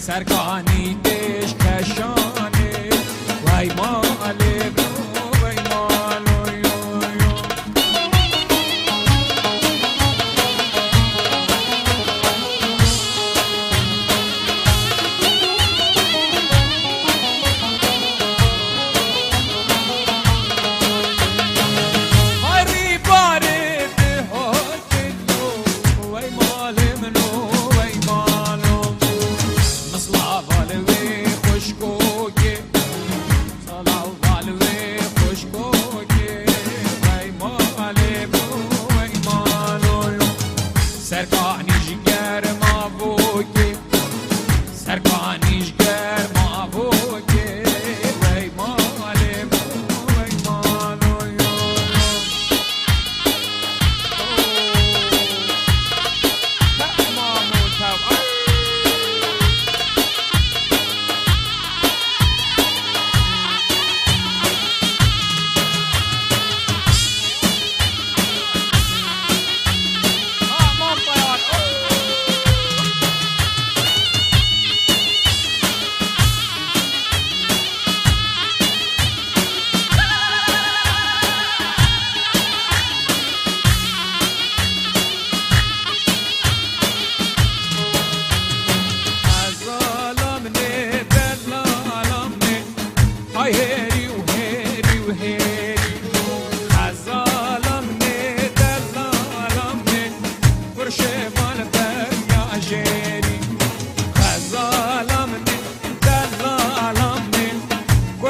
سرکانی دش کشانه وای ماله وای مالو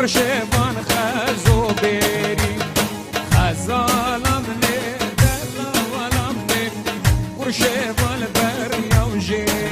شبان خزو بری خزالم دلالم ورشبان بریا و جری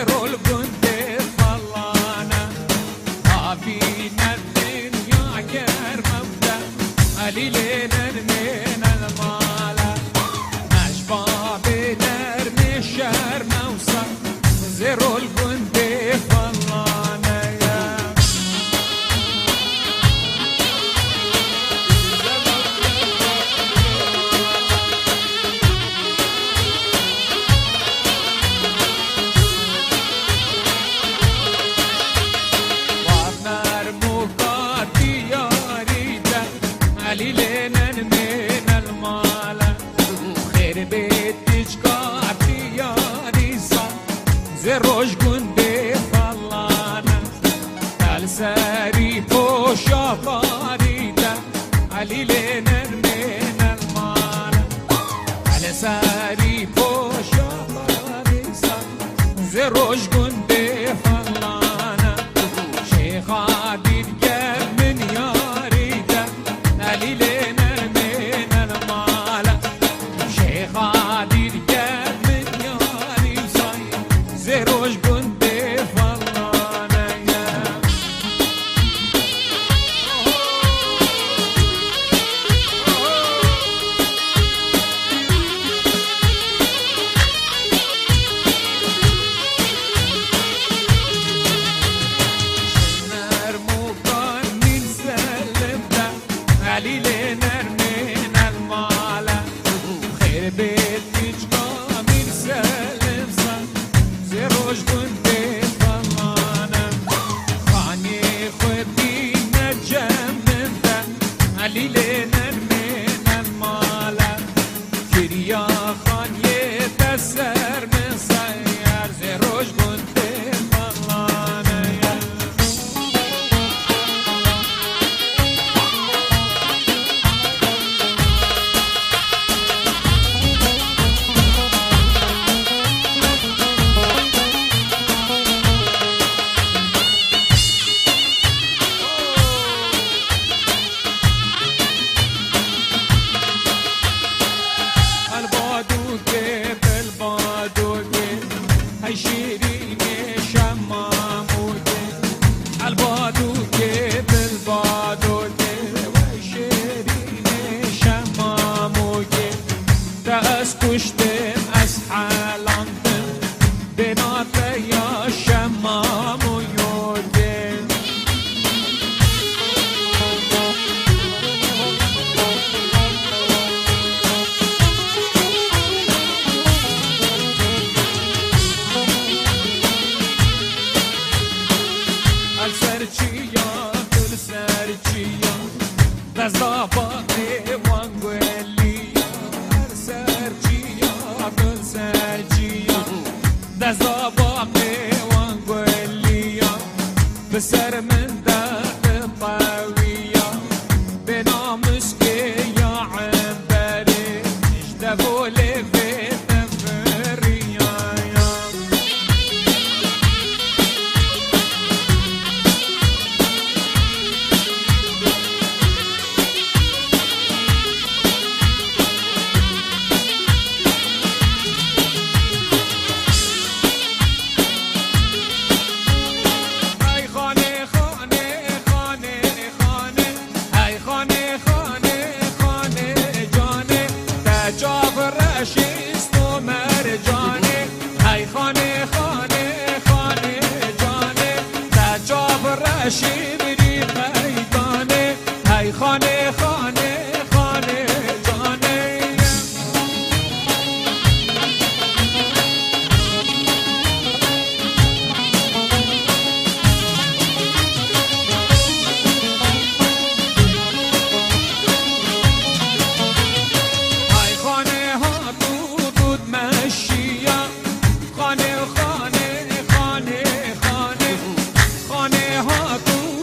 زرو القند فلانا هافينا الدنيا كر مبدا قليلين من المالا أشباب نرمي الشهر موسى زرو القند فلانا يا قليلين من المال خير بيتك قاعدي يا ريسا زروج قندي فلانا الساري بوشا فاريدا قليلين من المال الساري بوشا فاريسا زروج قندي فلانا شيخ عادي من يا قليلين من المال شيخ عادي رجال من ياري صاير زروج قندي فلانا يا قليلين من المال خير بيتك من سلم صار زروج قندي فلانا خاني خدي نجم من ذا قليلين من المال كريا خان يتسر من سيار زروج قندي فلانا يا هاي شيريني شمامودي البادوكي بالبادوكي وهاي شيريني شمامودي تأس كشتم أسحالانتم بناتي يا شمامودي Dazabate wanguelia Sergia con Sergia Dazabate wanguelia بسر من دات طاوية بنامسكي يا عنبري اجتبوا لي في تفريا شیری میدانه های خانه خانه خانه جانه های خانه ها دود مشیا خانه خانه خانه خانه خانه ها دود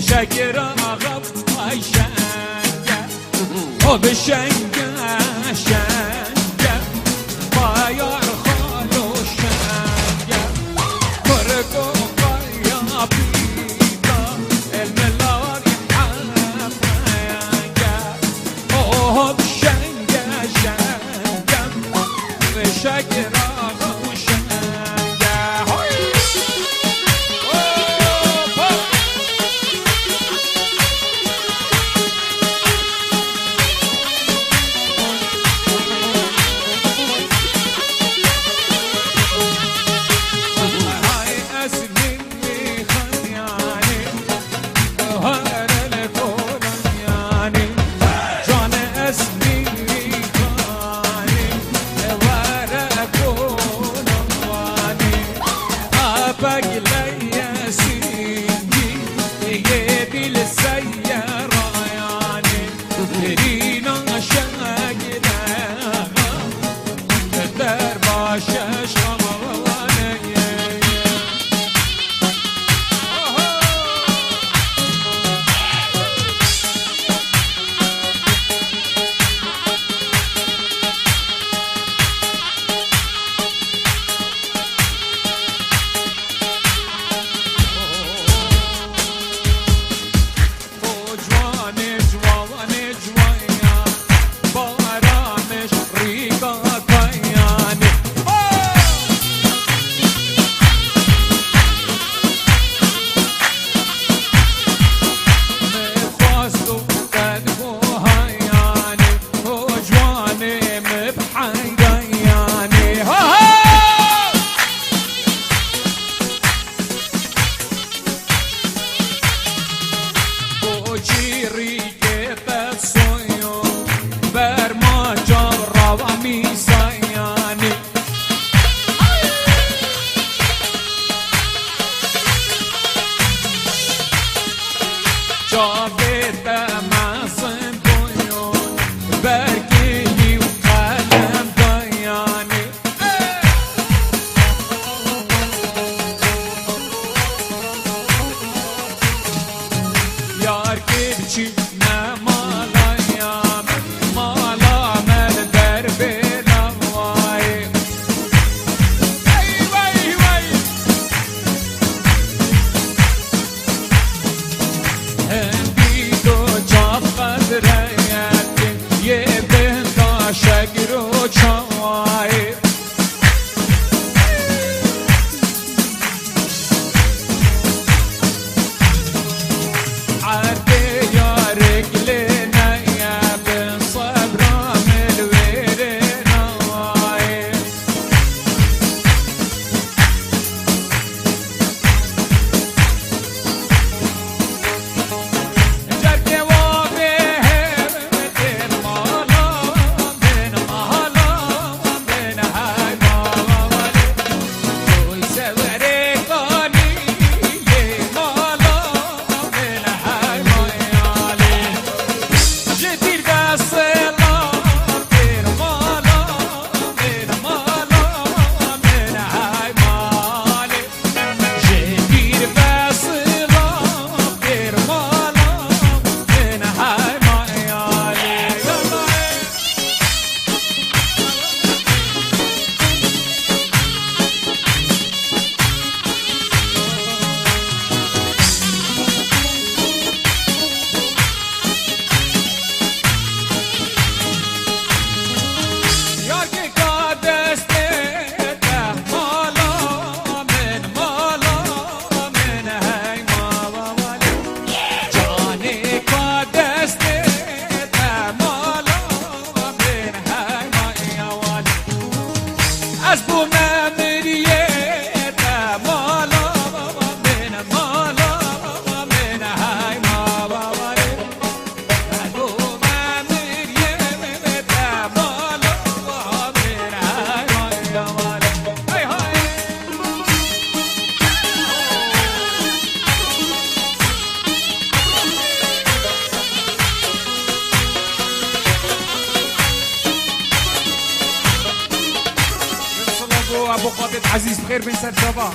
شکر آقا ای شنگه او به شنگه شنگه بایار خالو شنگه مرگو قایا بیدا الملار حفنگه او به شنگه شنگه به شکر آقا ابو خالد عزیز بخیر بن سر شبا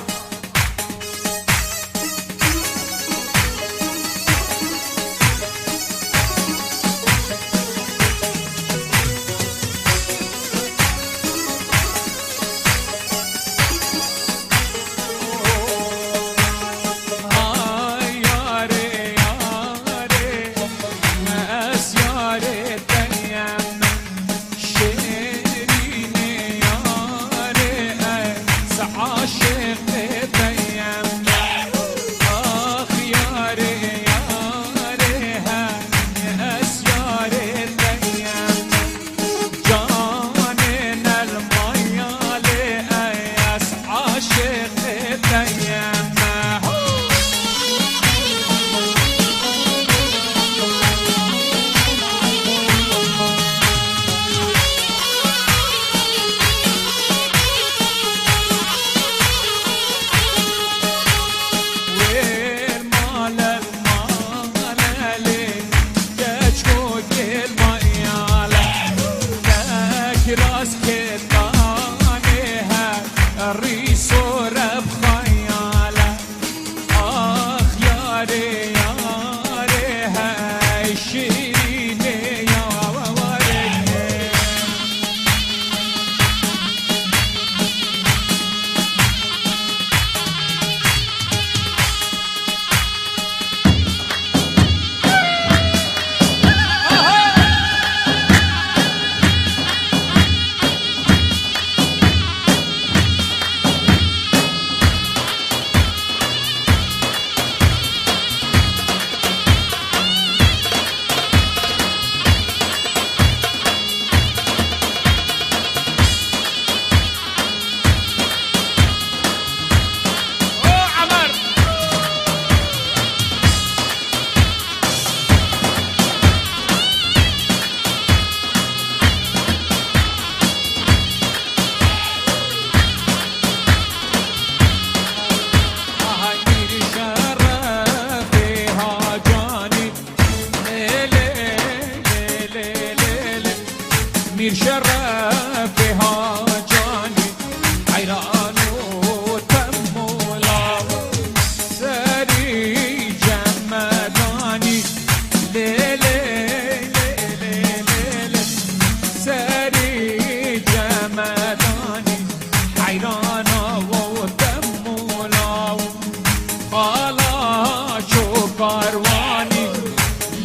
خالا شو کاروانی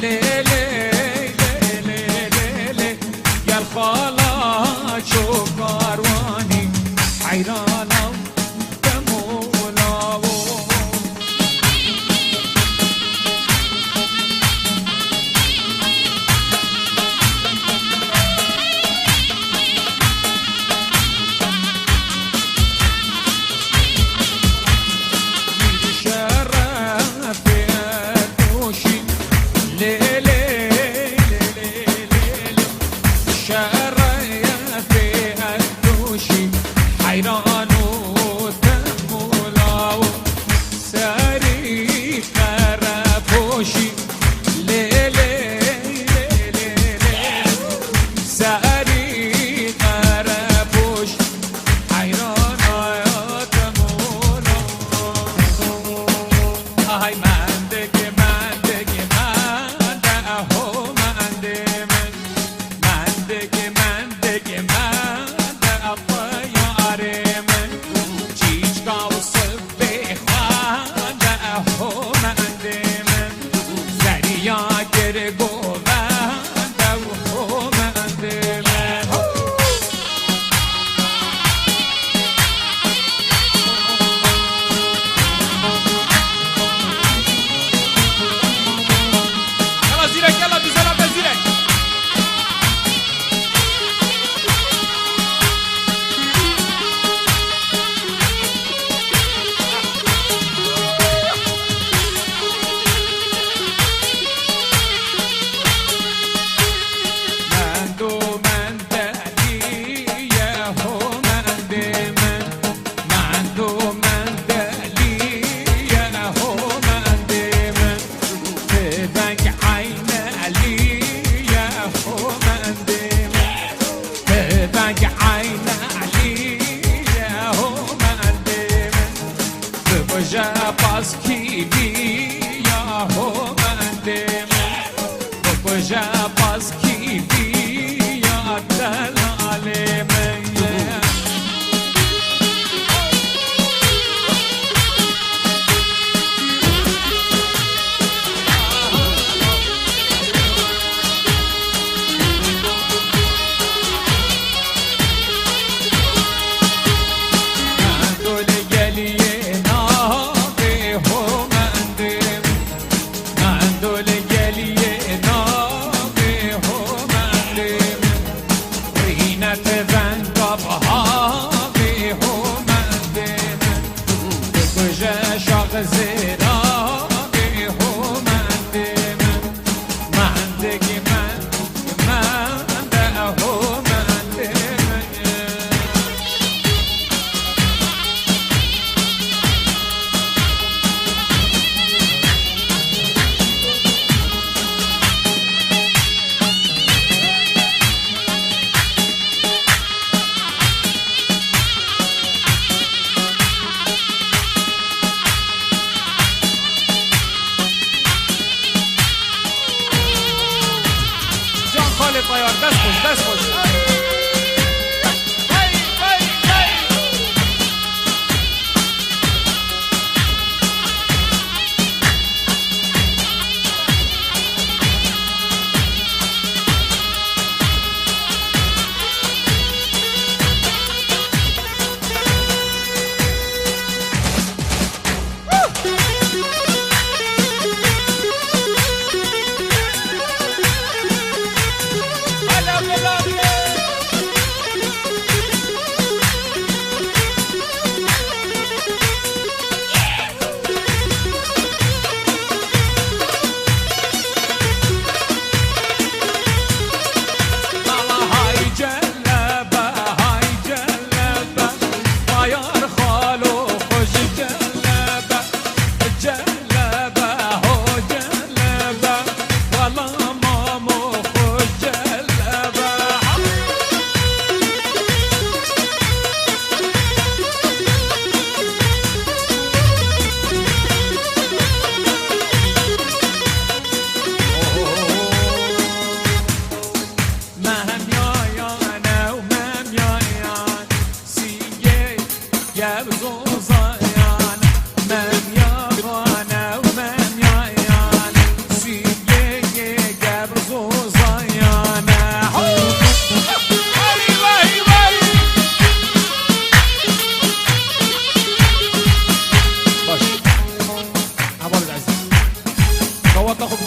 لیلی لیلی لیلی گل خالا شو کاروانی حیرانم به مولا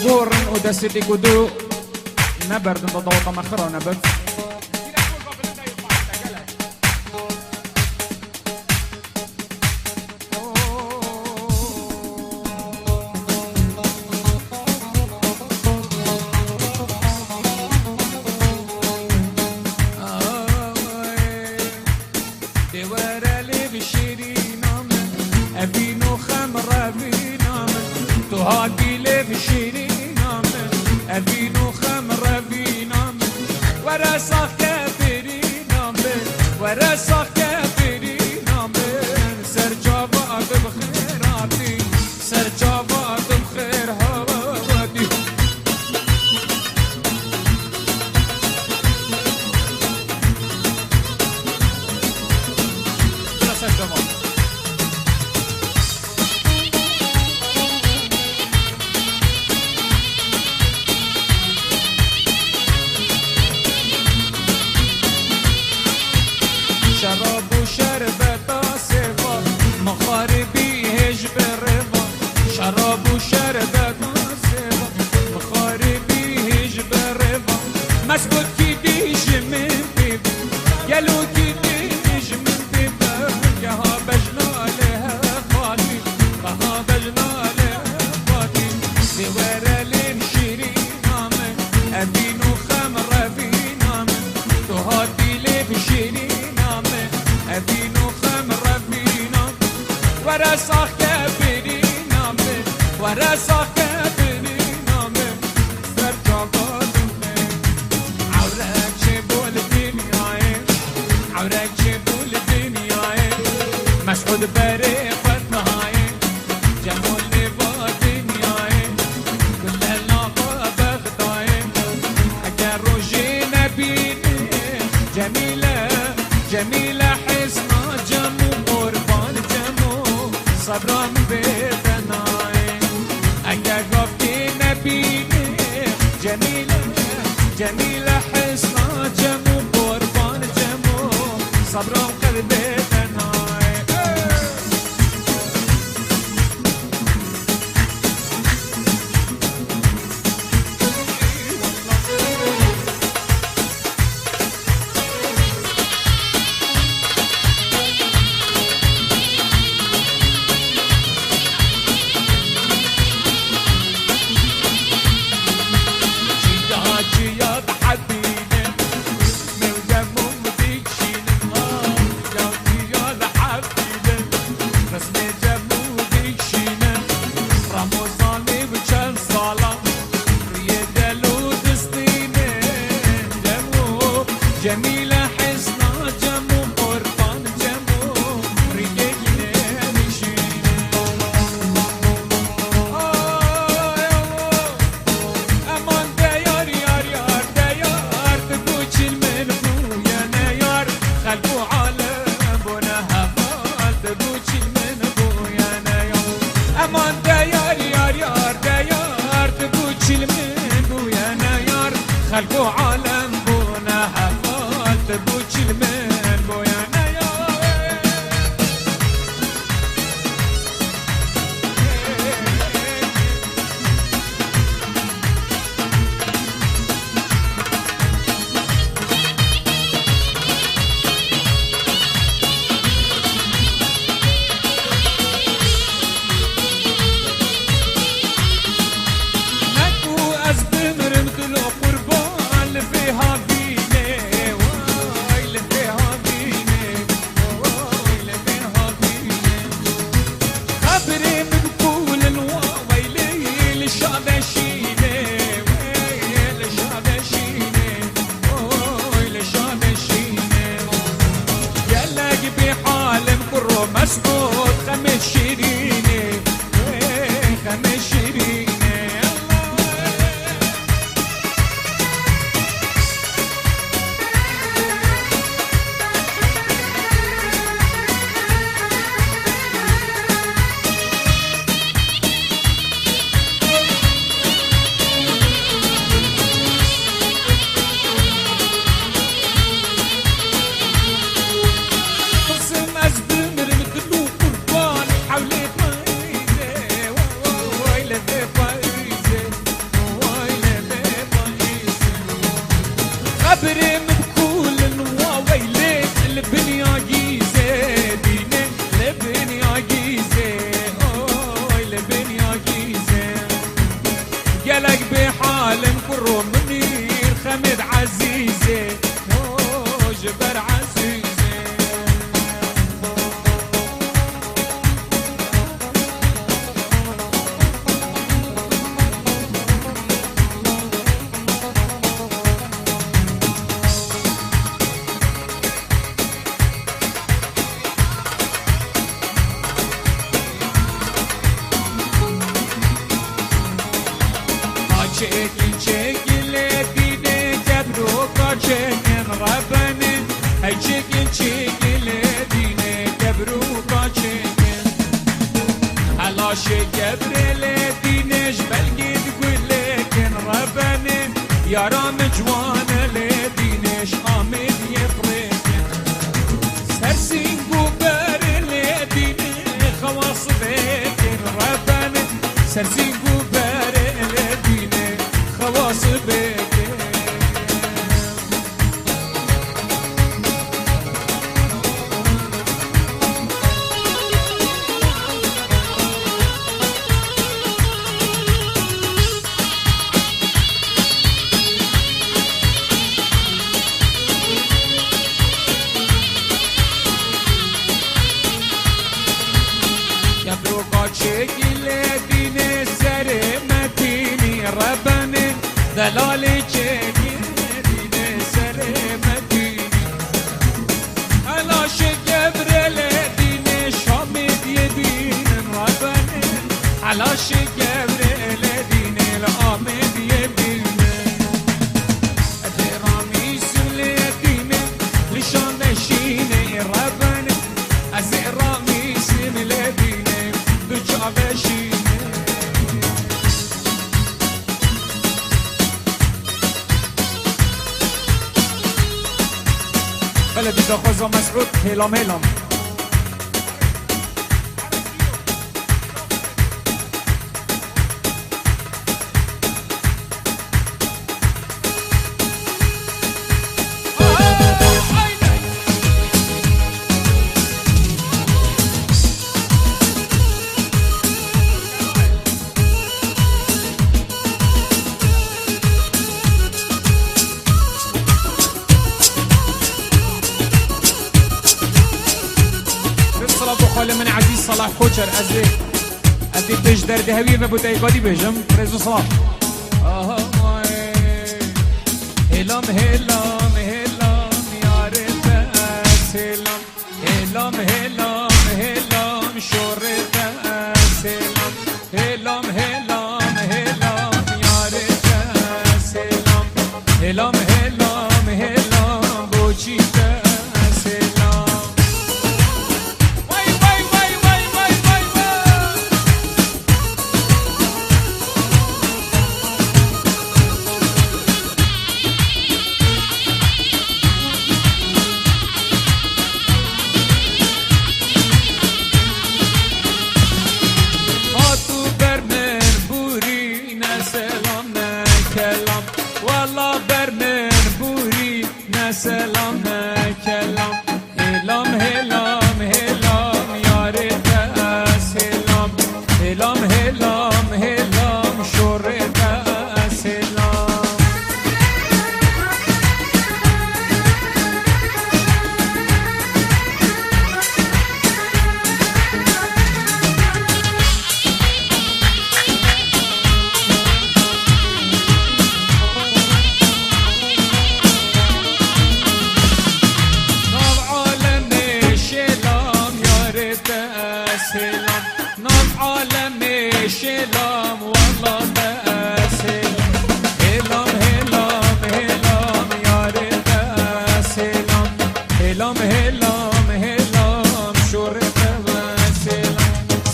زورن ودسدي كدو نبرد انت ضوطة مخرة نبت أبينو خمرة بينامن تهادي لي بشيرين نامن أبينو خمرة بينامن وراسخ كافرين نامن وراسخ كافرين نامن سرجابات بخيراتي سرجابات بخير هواتي لا سرجابات شراب وشربة صفا مخاربي هج بالرضا شراب وشربة صفا مخاربي هج بالرضا مسكوت كيديش من بيبا قالوا كيديش من بيبا كها بجنا لها فاتي كها بجنا لها فاتي دوارة لمشيري نامن أبينو خمرة بينامن تهادي لي بشيري أبينو خمرة بينا وراسخ كابرينا من وراسخ كابرينا من سرجابات من عورك جيبوا الدنيا عورك جيبوا الدنيا مسعود بريقة نهاية جمال لبا دنيا كل النقا بغداية أجر روجينا بيني جميلة جميلة حسنا جمو قربان جمو صبران بيتناي أجا قفتي نبيني جميلة جميلة حسنا جمو قربان جمو صبران قلبي تناي جميلة حسنا جمو قربان جمو رجلنا مشينا أمان ديار يار يار ديار تبوش المنبو يا نيار خلقو عالم بنا هفال تبوش المنبو يا نيار أمان ديار يار يار ديار تبوش المنبو يا نيار خلقو عالم بنا هفال تبوش المن بويانا يا نكو أزبمر مثل قربان اللي فيها مسكوت خمس شيريني خمس شيريني چکل چکل دینه گبرو کاچکن ربنه ای چکل چکل دینه گبرو کاچکن علاش گبرل دینش بلگید گلکن ربنه یارام جوانه دینش آمد یفرکن سرسینگو برل دینه خواص بکن ربنه سرسینگو برل دینه خواص بکن چکل دین سر مدینی ربنه دلال چکل دین سر مدینی علاش گبرل دین شامد یبین ربنه علاش گبرل دین الامد یبین ادرامی سل دین لشان نشینه ربنه از ارامی سل دین بلدی داخوزا مسعود هلام هلام خاله من عزیز صلاح کوچر از دیش در دهوی و بوتایگادی بجم رزو صلاح هلام هلام هلام یار بس هلام هلام هلام هلام شور بس هلام هلام هلام هلام یار بس هلام هلام هلام هلام بوچی بس هلام سلام کلام هلام هلام هلام یار دست هلام هلام هلام هلام شور دست هلام سلام نام عالم شلام والله بس هلام هلام هلام یار بس هلام هلام هلام هلام شور بس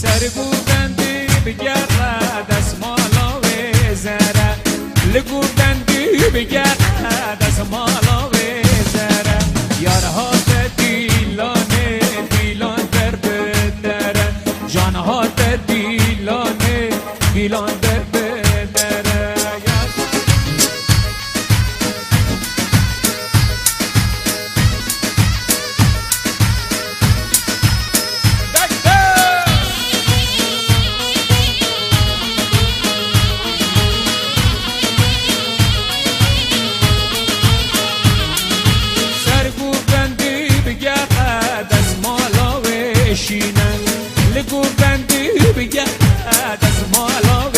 سرگو بندی بگرد از مالا و زره لگو بندی بگرد از مالا و زره یارها دیلانه دیلان در بدره جانها دیلانه دیلان در بدره سرگو بندی بگرد از مالا و شینن لگو بندی بگرد از مالا و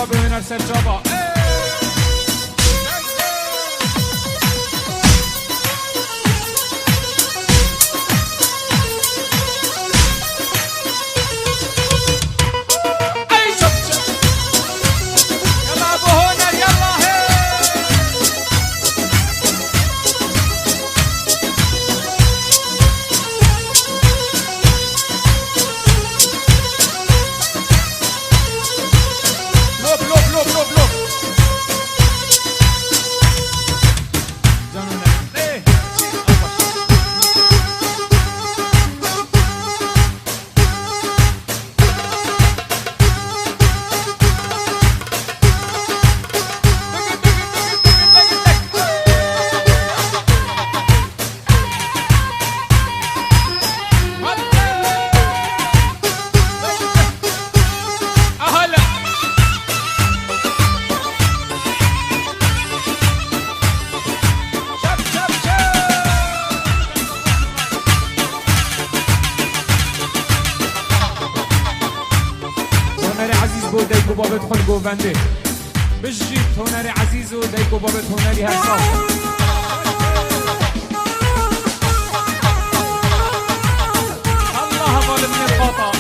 بابي هنا سجابة دايكو بابت خلقو بنده بجيت هنري عزيزو دايكو بابت هنري هالصوت الله ظالم من الخطأ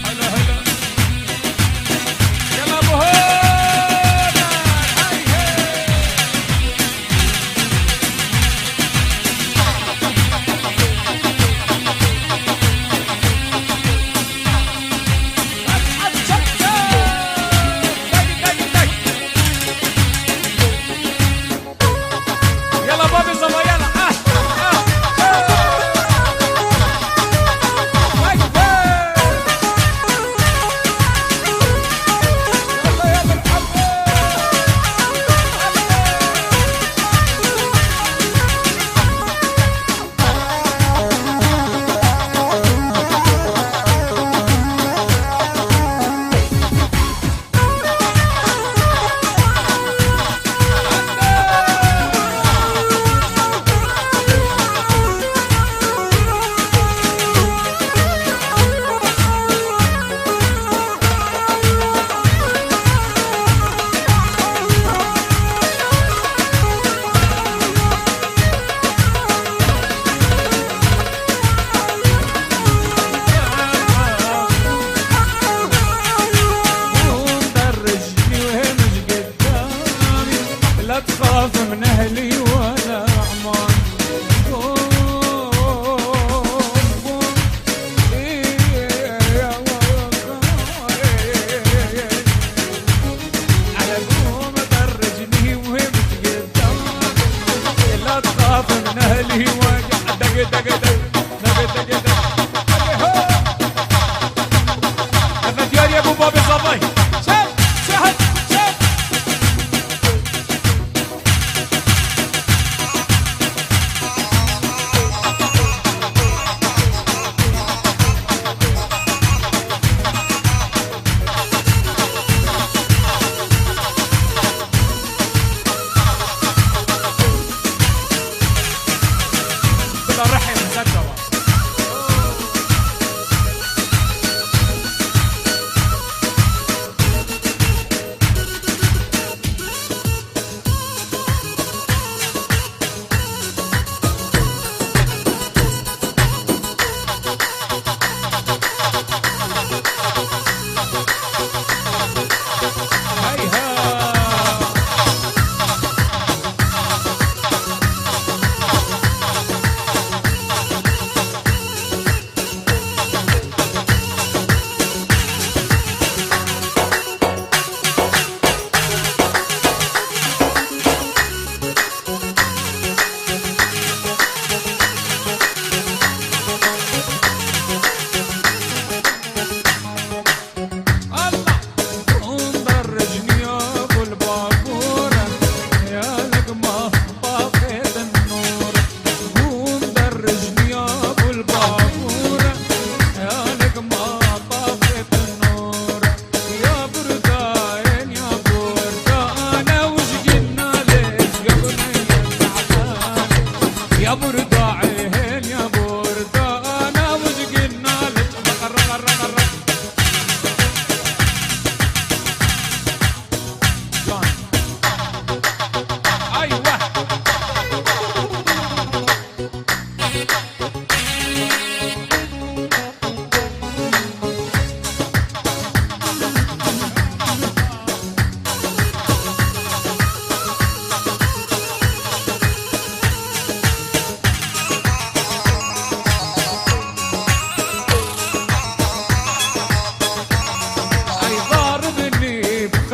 هلا هلا يلا ابو هنا هاي هاي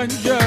خنجر